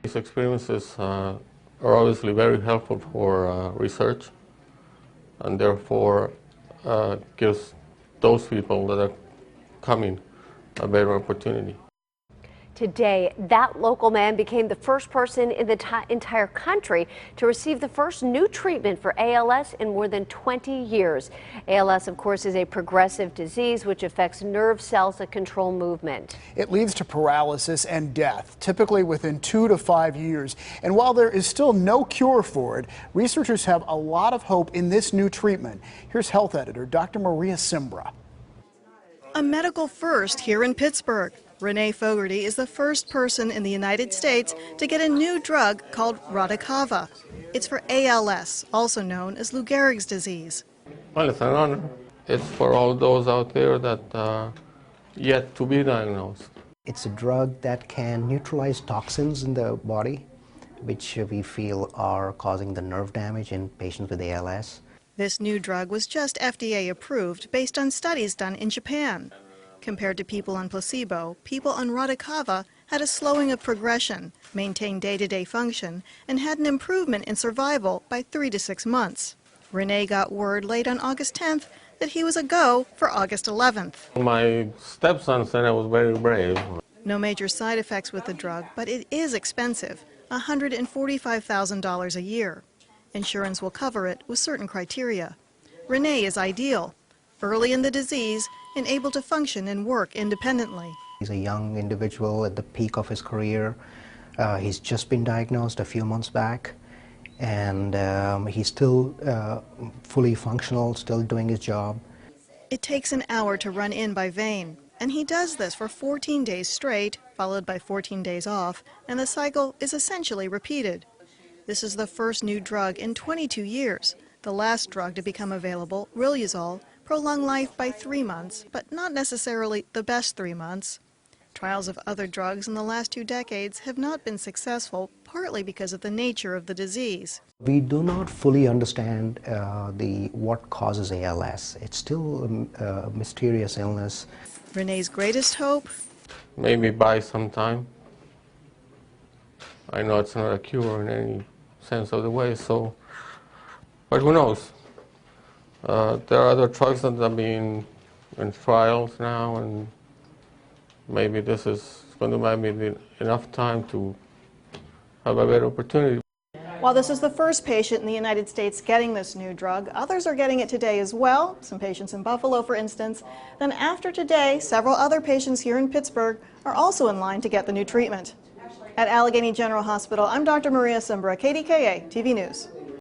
These experiences are obviously very helpful for research, and therefore gives those people that are coming a better opportunity. Today, that local man became the first person in the entire country to receive the first new treatment for ALS in more than 20 years. ALS, of course, is a progressive disease which affects nerve cells that control movement. It leads to paralysis and death, typically within 2 to 5 years. And while there is still no cure for it, researchers have a lot of hope in this new treatment. Here's health editor Dr. Maria Simbra. A medical first here in Pittsburgh. Renee Fogarty is the first person in the United States to get a new drug called Radicava. It's for ALS, also known as Lou Gehrig's disease. Well, it's an honor. It's for all those out there that yet to be diagnosed. It's a drug that can neutralize toxins in the body, which we feel are causing the nerve damage in patients with ALS. This new drug was just FDA approved based on studies done in Japan. Compared to people on placebo, people on Radicava had a slowing of progression, maintained day-to-day function, and had an improvement in survival by 3 to 6 months. Renee got word late on August 10th that he was a go for August 11th. My stepson said I was very brave. No major side effects with the drug, but it is expensive, $145,000 a year. Insurance will cover it with certain criteria. Renee is ideal, early in the disease and able to function and work independently. He's a young individual at the peak of his career. He's just been diagnosed a few months back, and he's still fully functional, still doing his job. It takes an hour to run in by vein, and he does this for 14 days straight, followed by 14 days off, and the cycle is essentially repeated. This is the first new drug in 22 years. The last drug to become available, Riluzole, prolonged life by 3 months, but not necessarily the best 3 months. Trials of other drugs in the last 2 decades have not been successful, partly because of the nature of the disease. We do not fully understand what causes ALS. It's still a mysterious illness. Renee's greatest hope? Maybe buy some time. I know it's not a cure in any sense of the way, but who knows? There are other drugs that are being in trials now, and maybe this is going to buy me enough time to have a better opportunity. While this is the first patient in the United States getting this new drug, others are getting it today as well, some patients in Buffalo, for instance. Then after today, several other patients here in Pittsburgh are also in line to get the new treatment. At Allegheny General Hospital, I'm Dr. Maria Simbra, KDKA-TV News.